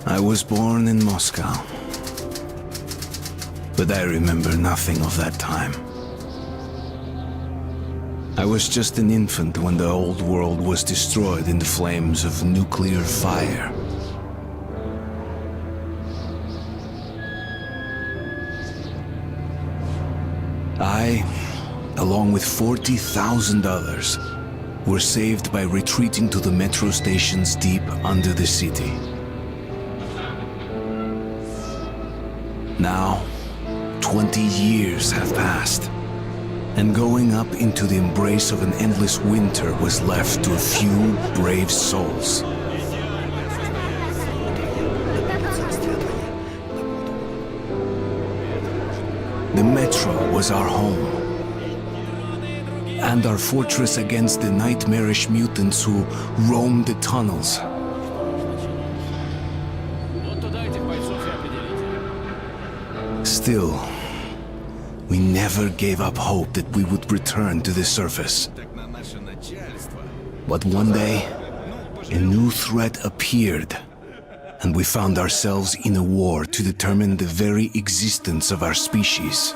I was born in Moscow, but I remember nothing of that time. I was just an infant when the old world was destroyed in the flames of nuclear fire. I, along with 40,000 others, were saved by retreating to the metro stations deep under the city. Now, 20 years have passed, and going up into the embrace of an endless winter was left to a few brave souls. The metro was our home, and our fortress against the nightmarish mutants who roamed the tunnels. Still, we never gave up hope that we would return to the surface. But one day, a new threat appeared, and we found ourselves in a war to determine the very existence of our species.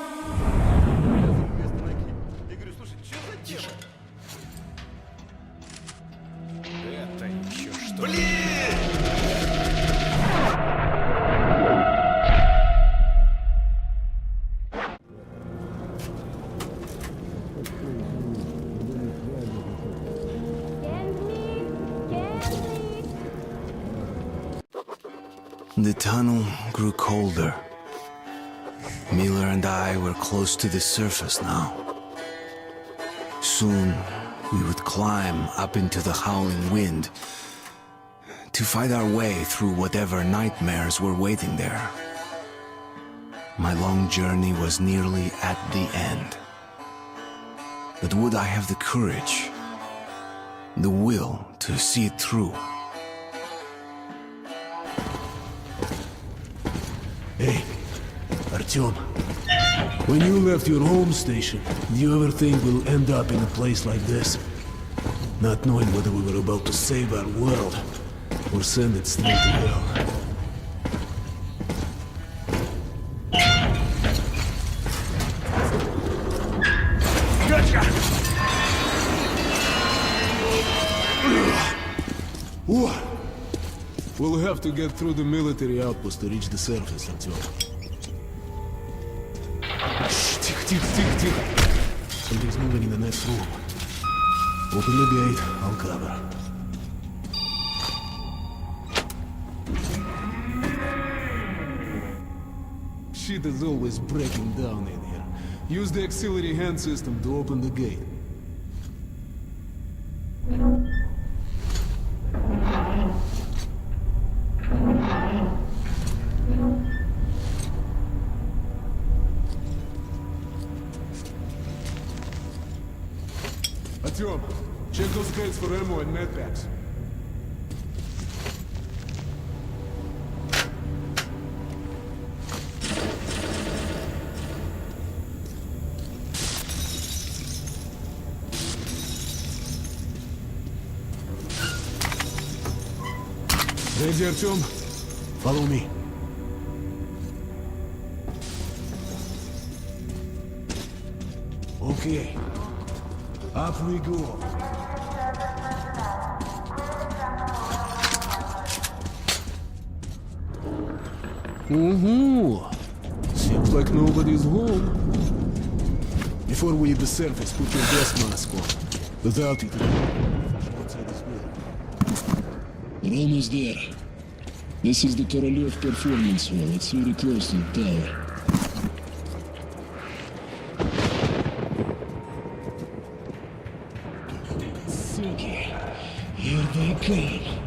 The tunnel grew colder. Miller and I were close to the surface now. Soon, we would climb up into the howling wind to fight our way through whatever nightmares were waiting there. My long journey was nearly at the end. But would I have the courage, the will to see it through? Hey, Artyom. When you left your home station, did you ever think we'll end up in a place like this? Not knowing whether we were about to save our world, or send it straight to hell. Gotcha! We'll have to get through the military outpost to reach the surface, Artyom. Shh, тихо. Something's moving in the next room. Open the gate, I'll cover. Shit is always breaking down in here. Use the auxiliary hand system to open the gate. Artyom, check those crates for ammo and medpacks. Ready, Artyom? Follow me. Okay. Up we go. Seems like nobody's home. Before we hit the surface, put your gas mask on. Without it, outside this building. We're almost there. This is the Korolev Performance Hall. It's very close to the tower. Suki, here they come.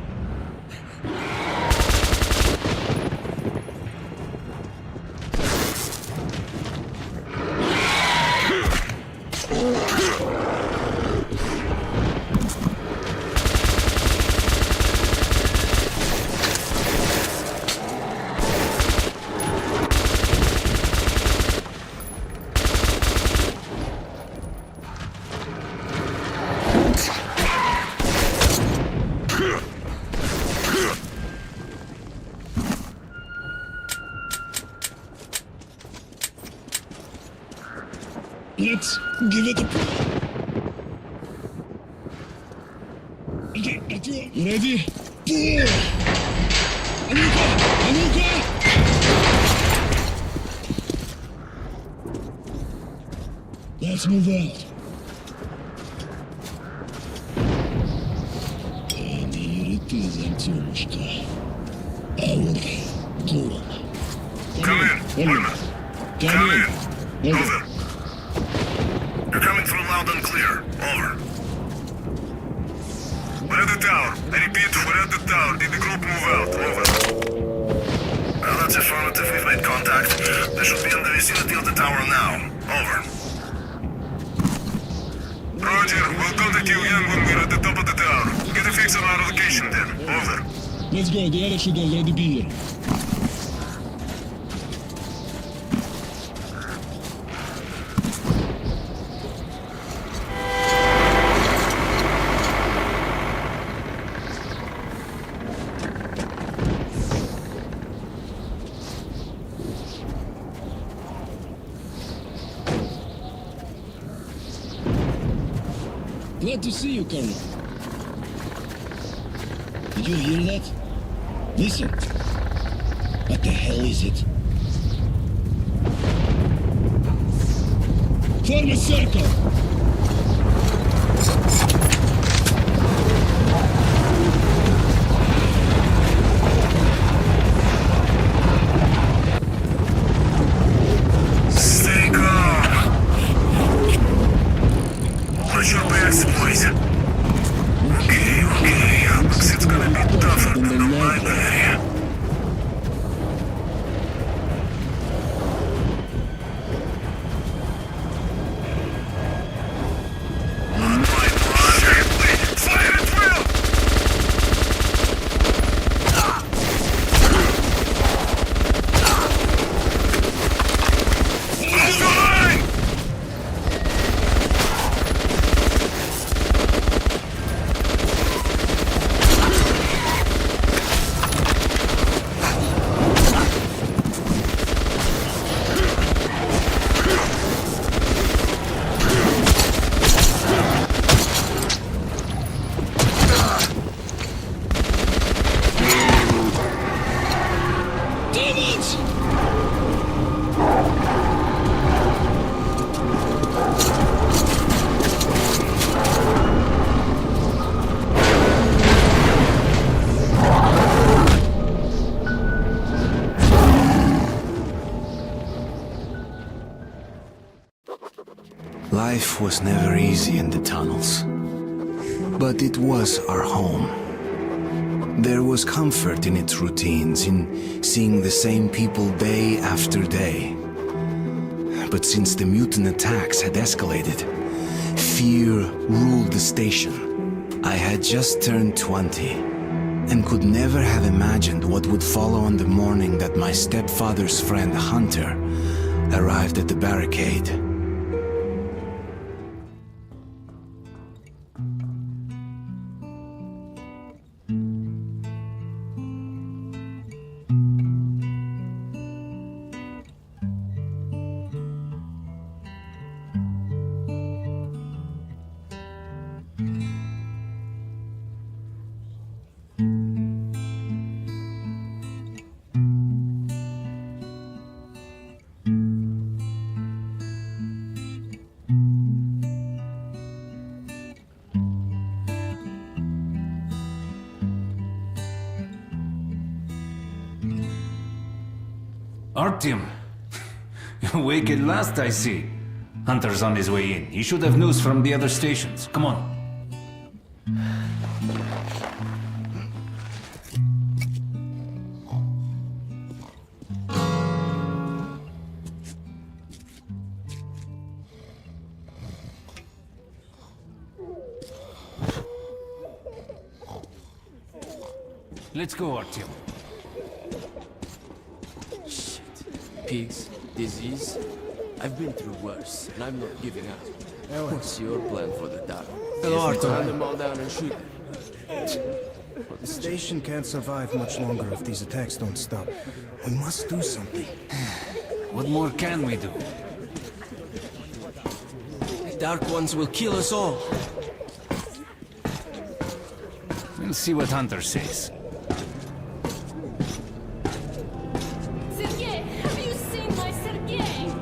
Let's give it a... Okay, Artyom, you ready? Pull! А ну-ка! Let's move out. Не ирритируй, Артемушка. Our goal. Come in. Полная. Come in. Over. You're coming through loud and clear. Over. We're at the tower. I repeat, we're at the tower. Did the group move out? Over. Well, that's affirmative. We've made contact. They should be in the vicinity of the tower now. Over. Roger. We'll contact you again when we're at the top of the tower. Get a fix on our location then. Over. Let's go, the others should already be here. Glad to see you, Colonel. Did you hear that? Listen. What the hell is it? Form a circle! Stay calm. Watch your backs, boys. Okay. Looks it's gonna be tougher than the mine area. Fire at will! Hold the line! Demons! Life was never easy in the tunnels, but it was our home. There was comfort in its routines, in seeing the same people day after day. But since the mutant attacks had escalated, fear ruled the station. I had just turned 20 and could never have imagined what would follow on the morning that my stepfather's friend Hunter arrived at the barricade. Artyom, you're awake at last, I see. Hunter's on his way in. He should have news from the other stations. Come on. Let's go, Artyom. Pigs, disease. I've been through worse, and I'm not giving up. What's your plan for the tower? Hello, Arthur. Hunt them all down and shoot them. The station can't survive much longer if these attacks don't stop. We must do something. What more can we do? Dark Ones will kill us all. We'll see what Hunter says. Sergei, have you seen my Sergei?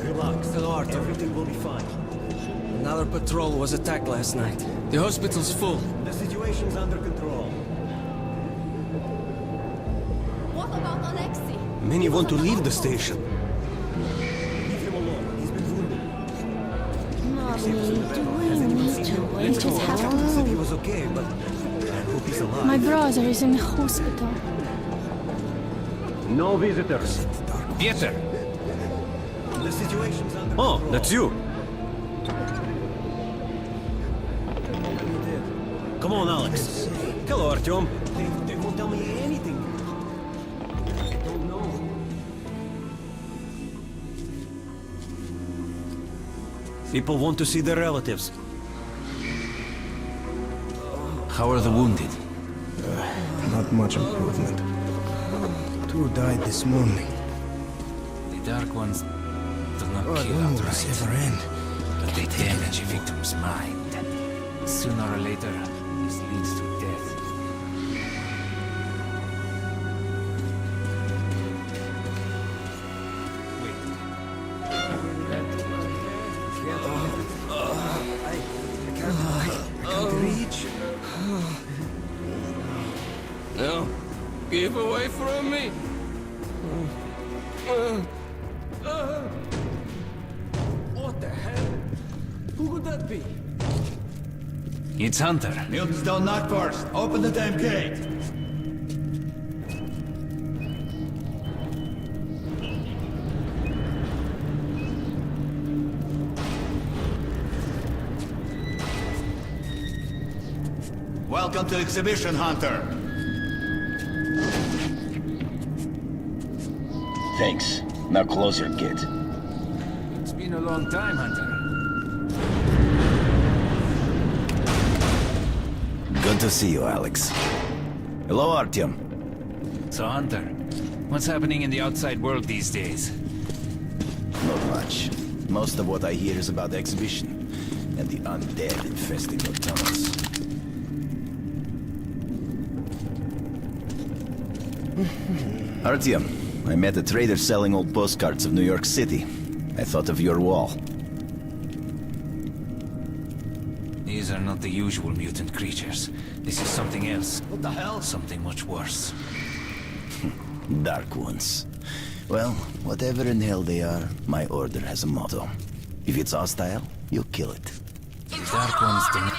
Relax, Lord. Everything will be fine. Another patrol was attacked last night. The hospital's full. The situation's under control. What about Alexei? Many want to leave the station. Leave him alone. He's been wounded. Mommy, do we need to wait? Just have Captain said he to. was okay, but I hope he's alive. My brother is in the hospital. No visitors. Peter! The situation's under Oh, control. that's you. Come on, Alex. Hello, Artyom. They won't tell me anything. I don't know. People want to see their relatives. How are the wounded? Not much improvement. 2 died this morning. The Dark Ones do not God, kill when will this outright, ever end? but they damage a victim's mind. Sooner or later, this leads to death. Wait. I can't reach. No. Keep away from me. What the hell? Who could that be? It's Hunter. Mutants don't knock first. Open the damn gate. Welcome to the exhibition, Hunter. Thanks. Now closer, kid. It's been a long time, Hunter. Good to see you, Alex. Hello, Artyom. So, Hunter, what's happening in the outside world these days? Not much. Most of what I hear is about the exhibition and the undead infesting the tunnels. Artyom, I met a trader selling old postcards of New York City. I thought of your wall. These are not the usual mutant creatures. This is something else. What the hell? Something much worse. Dark ones. Well, whatever in hell they are, my order has a motto. If it's hostile, you kill it. Dark ones do not...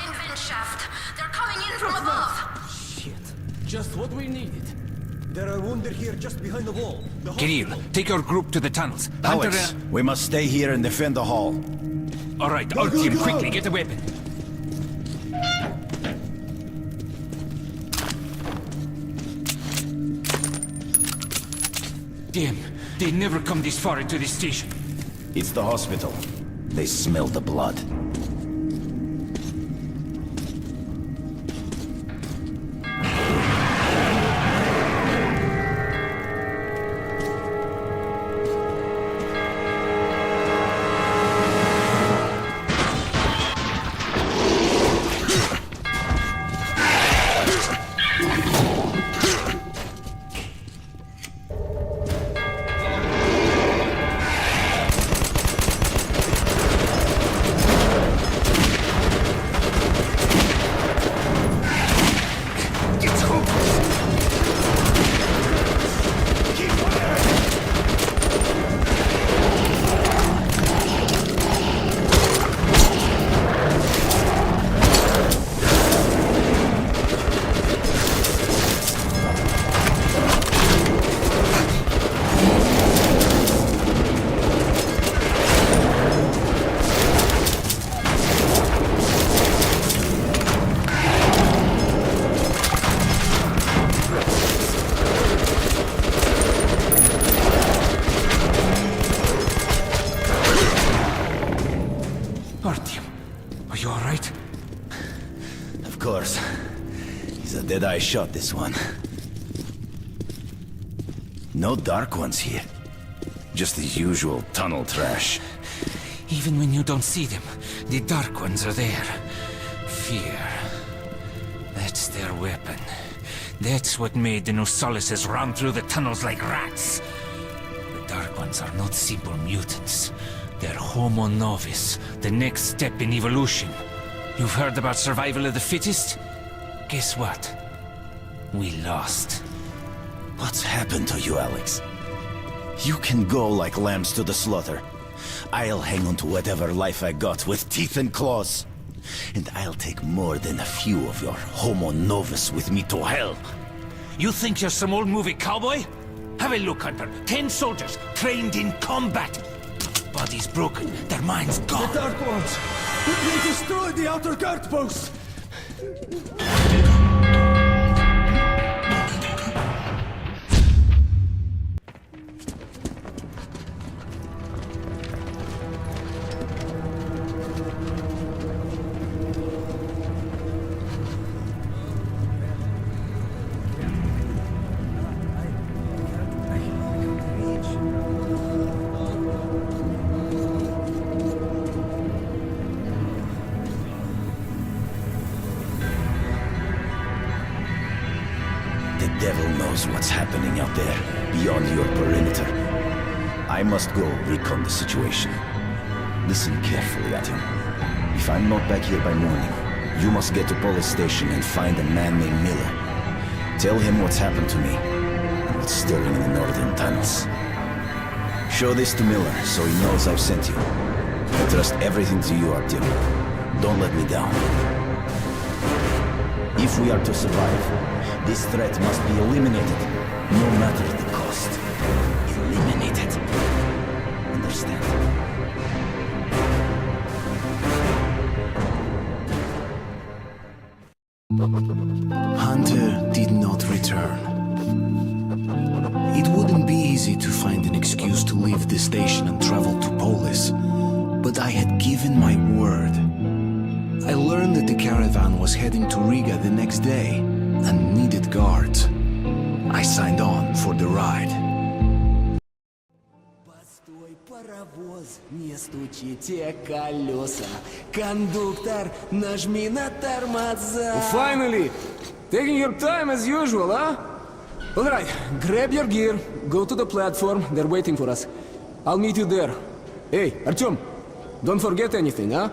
They're coming in from above. Shit. Just what we needed. There are wounded here just behind the wall. The Kirill, hospital. take your group to the tunnels. Alex, we must stay here and defend the hall. All right, our team, quickly, get a weapon. Damn, they never come this far into the station. It's the hospital. They smell the blood. Dead-eye shot, this one. No Dark Ones here. Just the usual tunnel trash. Even when you don't see them, the Dark Ones are there. Fear. That's their weapon. That's what made the Nosalises run through the tunnels like rats. The Dark Ones are not simple mutants. They're Homo Novus, the next step in evolution. You've heard about survival of the fittest? Guess what? We lost. What's happened to you, Alex? You can go like lambs to the slaughter. I'll hang on to whatever life I got with teeth and claws. And I'll take more than a few of your Homo Novus with me to hell. You think you're some old movie cowboy? Have a look, Hunter. 10 soldiers trained in combat. Bodies broken, their minds gone. The Dark Ones! They destroyed the outer guard posts! What's happening out there, beyond your perimeter. I must go recon the situation. Listen carefully at him. If I'm not back here by morning, you must get to police station and find a man named Miller. Tell him what's happened to me, and what's stirring in the northern tunnels. Show this to Miller, so he knows I've sent you. I trust everything to you, Artyom. Don't let me down. If we are to survive, this threat must be eliminated, no matter the cost. Eliminated. Understand? Hunter did not return. It wouldn't be easy to find an excuse to leave the station and travel to Polis, but I had given my word. I learned that the caravan was heading to Riga the next day and needed guards. I signed on for the ride. Постой, паровоз, не стучите колеса. Кондуктор, нажми на тормоза. Finally! Taking your time as usual, huh? Alright, grab your gear, go to the platform, they're waiting for us. I'll meet you there. Hey, Artyom, don't forget anything, huh?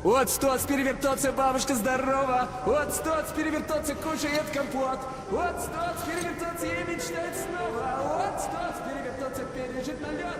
Вот стоц перевертоться, бабушка здорова. Вот стоц перевертоться, кушает компот. Вот стоц перевертоться и мечтает снова. Вот стоц перевертоться, пережить налет.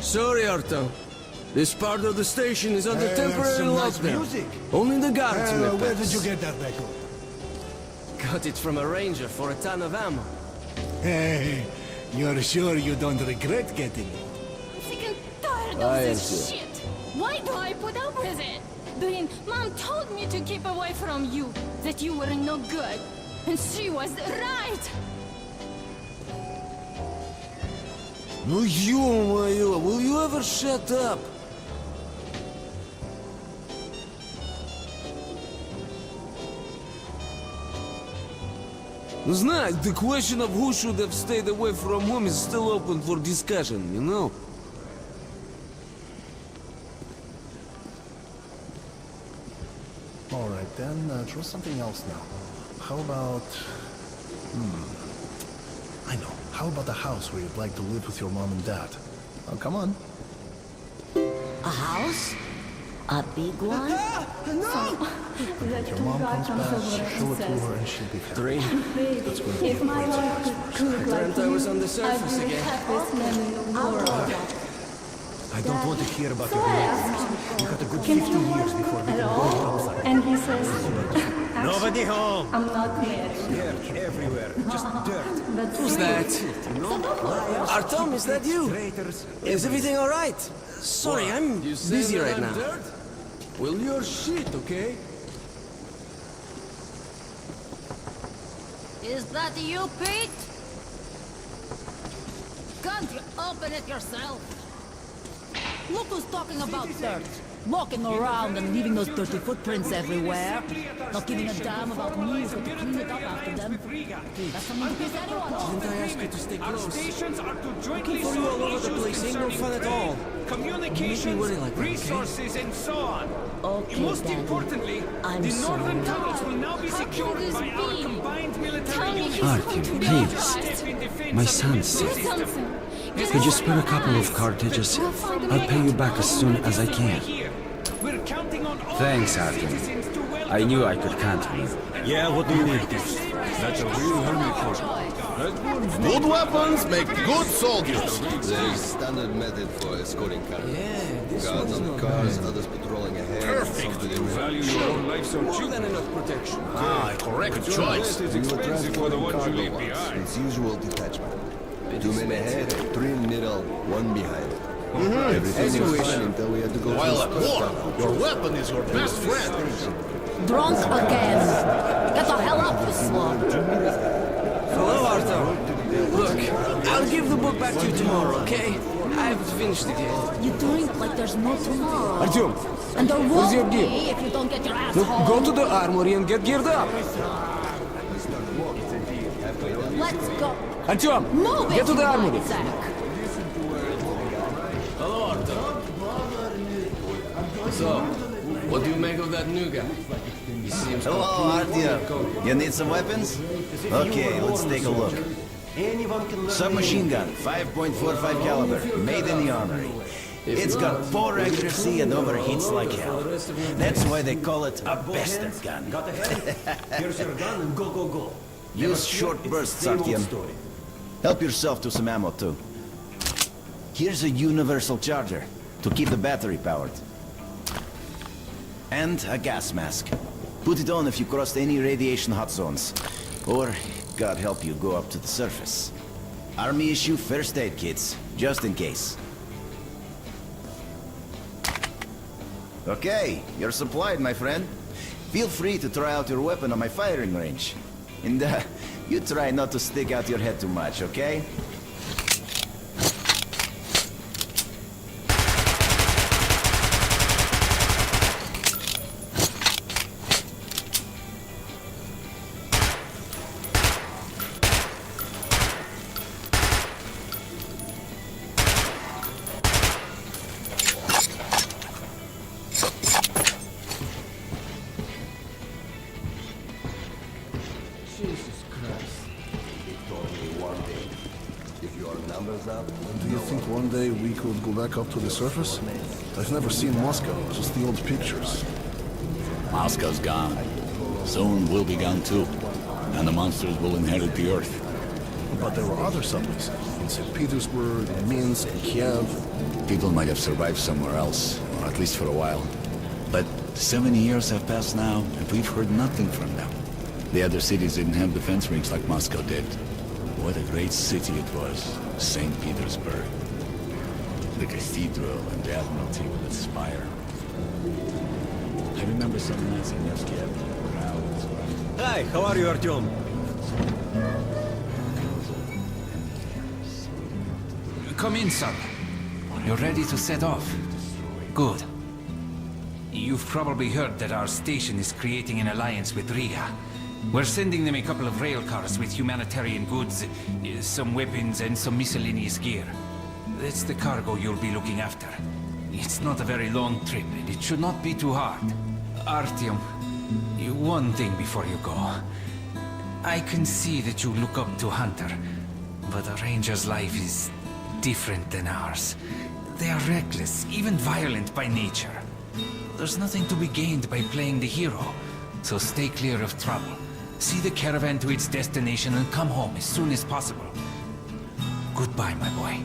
Sorry, Artyom. This part of the station is under temporary lockdown. Music. Only the guards may pass. Where did you get that record? Got it from a ranger for a ton of ammo. Hey, you're sure you don't regret getting it? I'm sick and tired of I am this too. shit. Why do I put up with it? Durin, Mom told me to keep away from you, that you were no good. And she was right. Ну ё-моё, will you ever shut up? Знаешь, the question of who should have stayed away from whom is still open for discussion, you know? Alright then, try something else now. How about... I know. How about a house where you'd like to live with your mom and dad? Oh, come on. A house? A big one? If your mom comes back, show it to her and she'll be happy. Three. That's going to be If my great. life could I dreamt I was on the surface I'd be the again. happiest man in the world. I don't want to hear about your relatives. You got a good 50 years before we can go outside. And he says, Nobody home. I'm not married. Dirt everywhere, just dirt. That's Who's that? Artyom, is that you? Traitors. Is everything alright? Sorry, I'm busy right now. Well, you're shit, okay? Is that you, Pete? Can't you open it yourself? Look who's talking about dirt. Walking around and leaving those dirty footprints everywhere. Not giving a damn about me who's going to clean it up after them. That's something to piss anyone off. Didn't I ask you to stay Our close? stations are to jointly Looking for you all over the solve place issues ain't no fun at all. Communications, worry like that, okay? resources, and so on. Okay, Most Daddy. importantly, I'm the northern sorry. tunnels will now be How can secured this by our be? combined military Tell me units. he's Artyom, going to be please. authorized. My son said, could you spare a couple of cartridges? I'll pay you back as soon as I can. We're counting on all Thanks, the Artyom. citizens to welcome I knew I could count on you. Yeah, what do you need? That's a real hermit. Good weapons make good soldiers. There's standard method for escorting cargo. This Guards one's on not cars, bad. others patrolling ahead. Perfect. You value your own life so More cheap. than enough protection. Ah, correct choice. We were transporting cargo once. It's usual detachment. 2 men ahead, 3 in middle, 1 behind. As you Everything was wish. fine until we had to go While through at first war, tunnel. your weapon is your best friend. Drunk again. Get the hell out this slum. Hello, Arthur. Look, I'll give the book back to you tomorrow, okay? I haven't finished it yet. You drink like there's no tomorrow. Artyom, And there where's won't your gear? be if you don't get your ass Look, home. go to the armory and get geared up. Let's go. Artyom, Move get it, to the you armory. nutsack. Hello, Arthur. So, what do you make of that new guy? He seems Hello, completely Artyom. cold. You need some weapons? Okay, let's take a look. Submachine gun, 5.45 caliber, made in the armory. It's got poor accuracy and overheats like hell. That's why they call it a bastard gun. Here's your gun and go, go, go. Use short bursts, Artyom. Help yourself to some ammo, too. Here's a universal charger to keep the battery powered. And a gas mask. Put it on if you crossed any radiation hot zones. Or, God help you, go up to the surface. Army issue first aid kits, just in case. Okay, you're supplied, my friend. Feel free to try out your weapon on my firing range. And you try not to stick out your head too much, okay? Jesus Christ. He told me one day, if your numbers up, Do you think one day we could go back up to the surface? I've never seen Moscow, just the old pictures. Moscow's gone. Soon we'll be gone too. And the monsters will inherit the Earth. But there were other subways. In St. Petersburg, Minsk, Kiev. People might have survived somewhere else, or at least for a while. But 70 years have passed now, and we've heard nothing from them. The other cities didn't have defense rings like Moscow did. What a great city it was, St. Petersburg. The cathedral and the Admiralty with its spire. I remember some nights in Nevsky Avenue, crowds running. Hi, how are you, Artyom? Come in, son. You're ready to set off. Good. You've probably heard that our station is creating an alliance with Riga. We're sending them a couple of rail cars with humanitarian goods, some weapons, and some miscellaneous gear. That's the cargo you'll be looking after. It's not a very long trip, and it should not be too hard. Artyom, one thing before you go. I can see that you look up to Hunter, but a ranger's life is different than ours. They are reckless, even violent by nature. There's nothing to be gained by playing the hero, so stay clear of trouble. See the caravan to its destination and come home as soon as possible. Goodbye, my boy.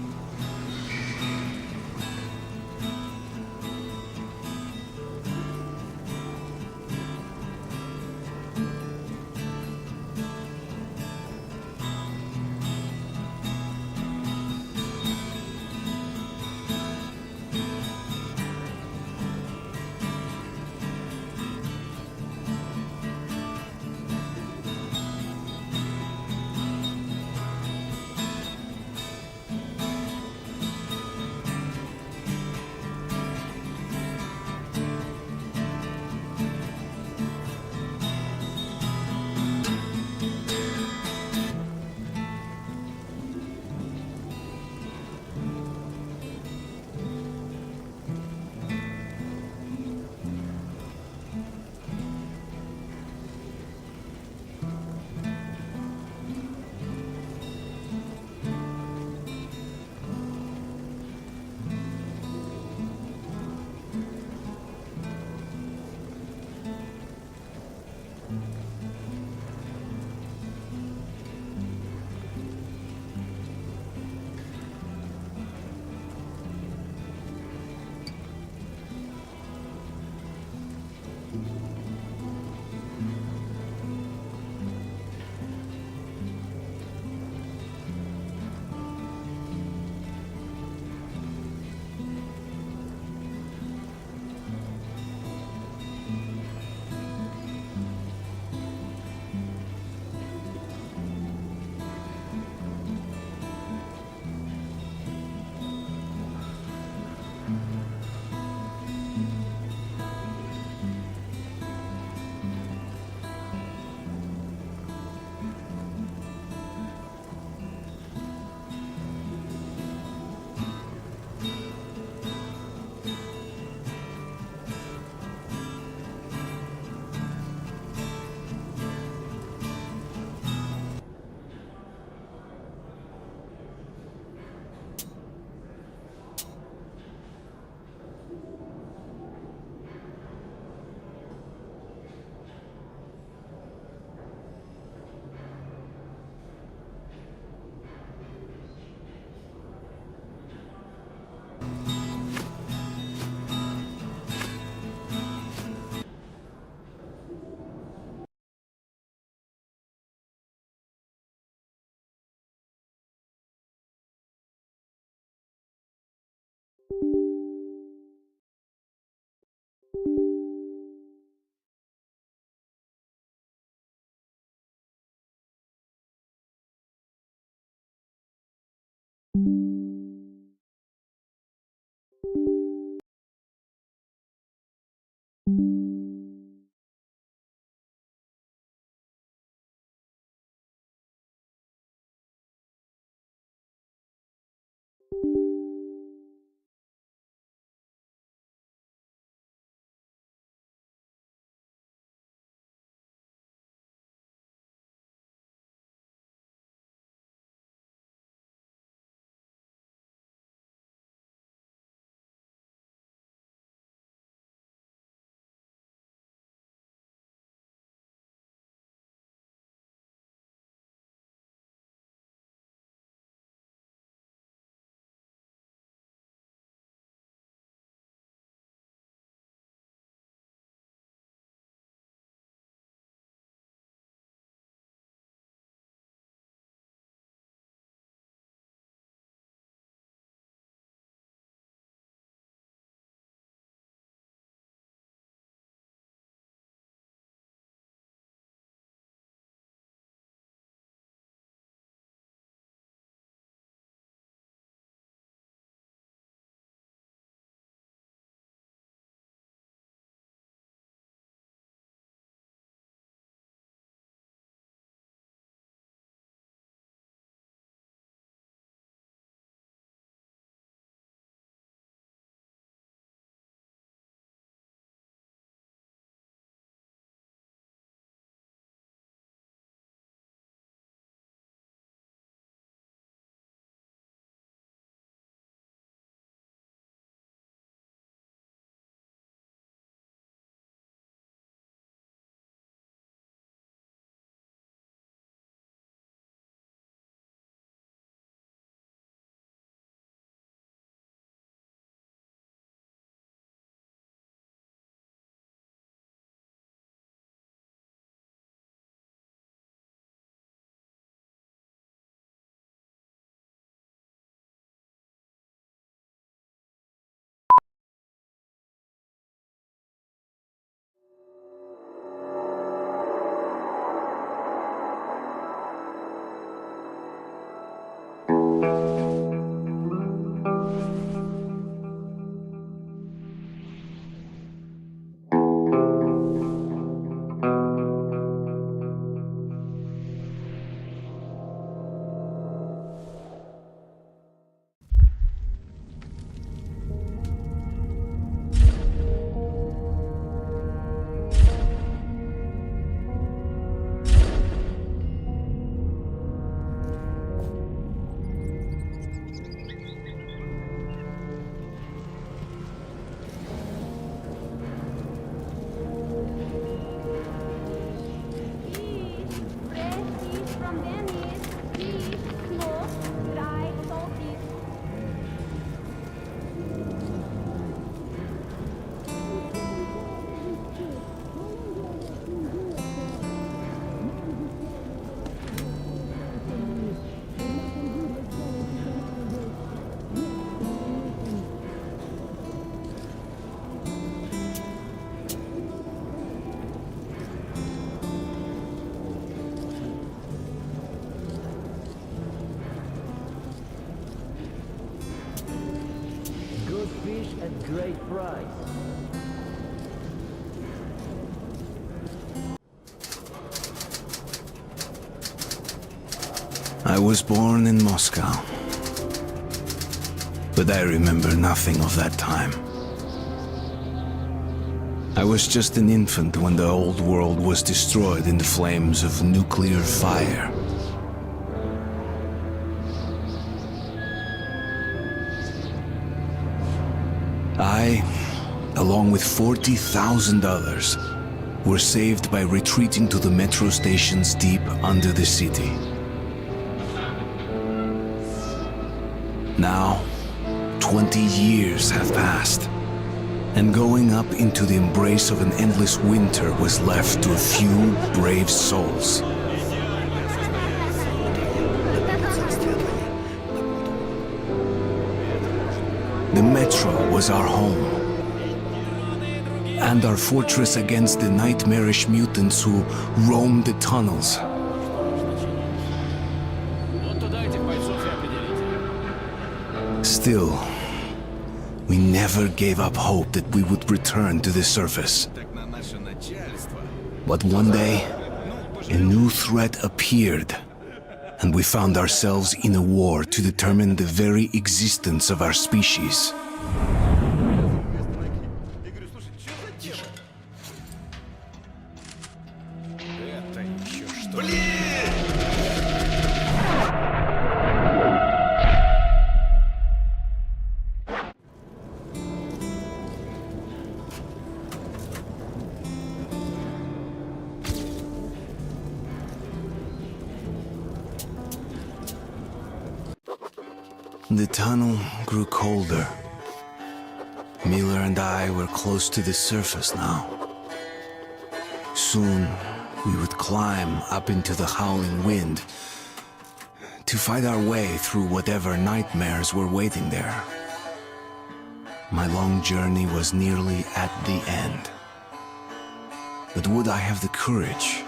Great price. I was born in Moscow, but I remember nothing of that time. I was just an infant when the old world was destroyed in the flames of nuclear fire. I, along with 40,000 others, were saved by retreating to the metro stations deep under the city. Now, 20 years have passed, and going up into the embrace of an endless winter was left to a few brave souls. The metro was our home, and our fortress against the nightmarish mutants who roamed the tunnels. Still, we never gave up hope that we would return to the surface. But one day, a new threat appeared. and we found ourselves in a war to determine the very existence of our species. The tunnel grew colder. Miller and I were close to the surface now. Soon, we would climb up into the howling wind to fight our way through whatever nightmares were waiting there. My long journey was nearly at the end. But would I have the courage,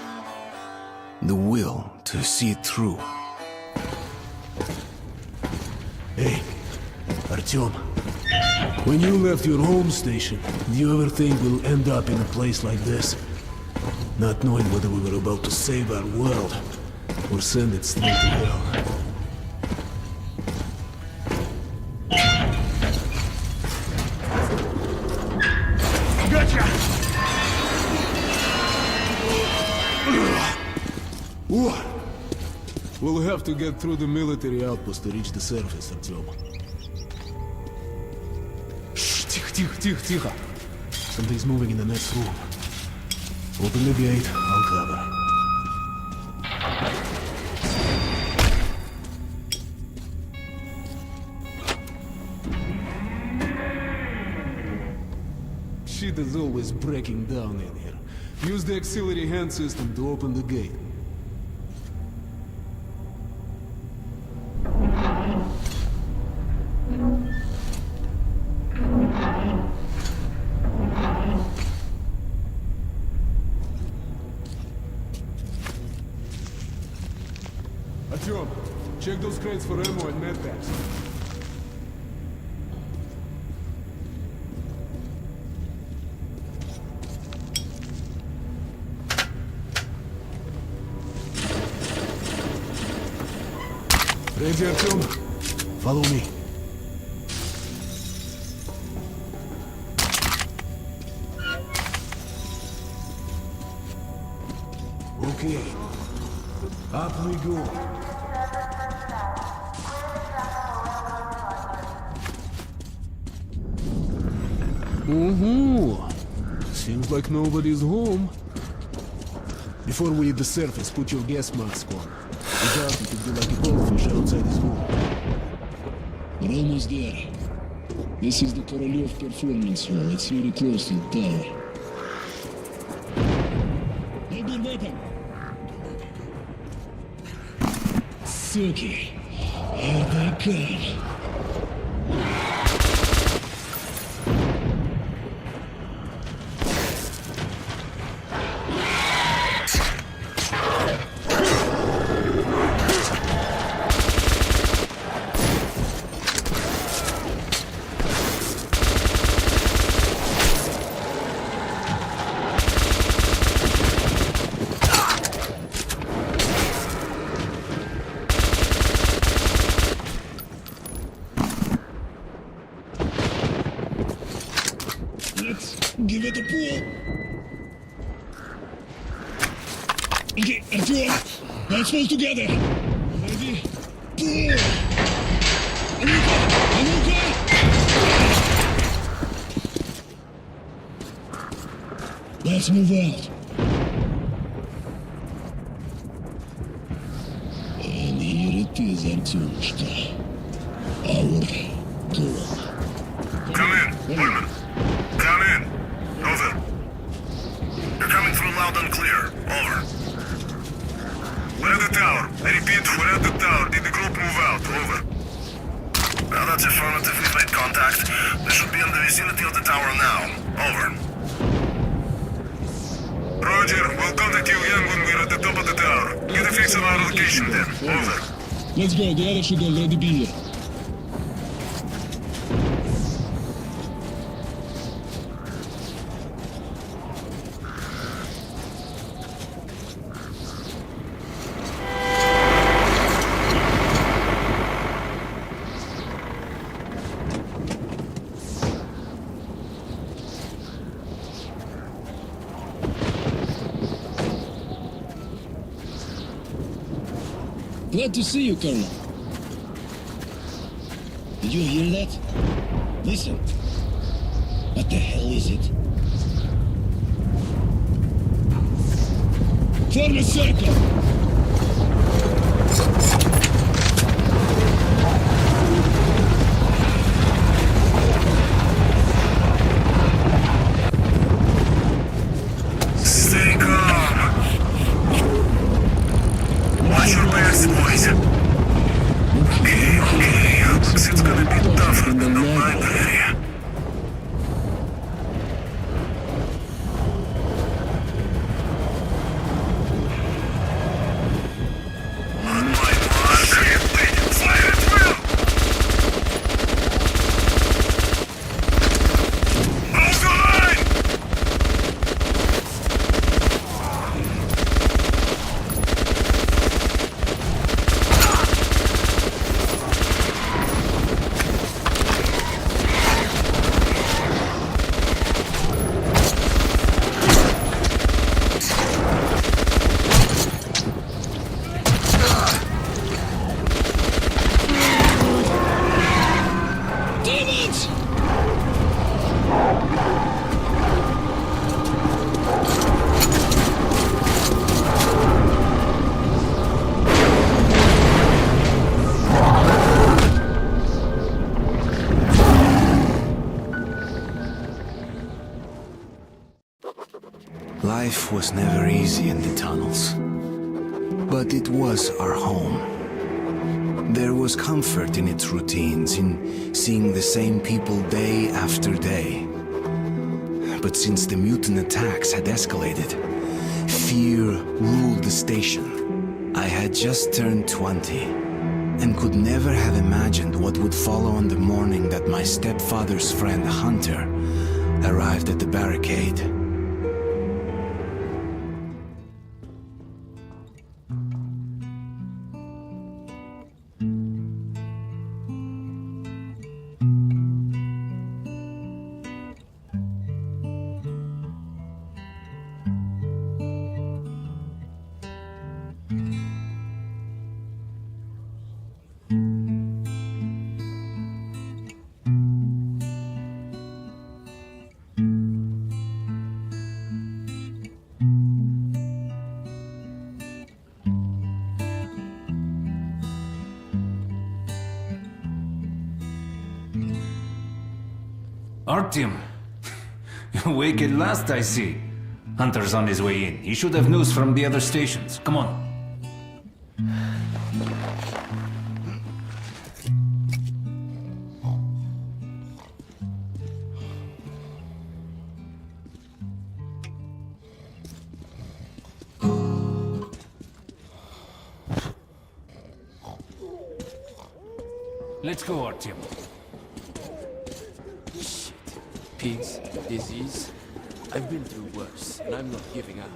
the will to see it through? Hey, Artyom. When you left your home station, do you ever think we'll end up in a place like this? Not knowing whether we were about to save our world or send it straight to hell. Gotcha! We'll have to get through the military outpost to reach the surface, Artyom. Shh, тихо. Something's moving in the next room. Open the gate, I'll cover. Shit is always breaking down in here. Use the auxiliary hand system to open the gate. Artyom, check those crates for ammo and medpacks. Ready, Artyom? Follow me. Okay. Up we go. Seems like nobody's home. Before we hit the surface, put your gas mask on. Without it, it'd be like a goldfish outside his home. We're almost there. This is the Korolev performance hall. It's very close to the tower. Hold your weapon. Suki. Here they come. Give it a pull. Okay, Artyom, let's pull together. Ready? Pull. Anuka! Let's move out. And here it is, Artyomушka. Our goal. Come in, Pullman. Come in. Over. You're coming through loud and clear. Over. We're at the tower. I repeat, we're at the tower. Did the group move out? Over. Well, that's affirmative. We've made contact. They should be in the vicinity of the tower now. Over. Roger. We'll contact you again when we're at the top of the tower. Get a fix on our location then. Over. Let's go. The others should already be here. Glad to see you, Colonel. Did you hear that? Listen. What the hell is it? Form a circle! Stay calm. Watch your backs, boys. Okay. Looks it's gonna be tougher than the mine area. Life was never easy in the tunnels, but it was our home. There was comfort in its routines, in seeing the same people day after day. But since the mutant attacks had escalated, fear ruled the station. I had just turned 20 and could never have imagined what would follow on the morning that my stepfather's friend Hunter arrived at the barricade. Artyom, you're awake at last, I see. Hunter's on his way in. He should have news from the other stations. Come on. Let's go, Artyom. Pigs, disease. I've been through worse, and I'm not giving up.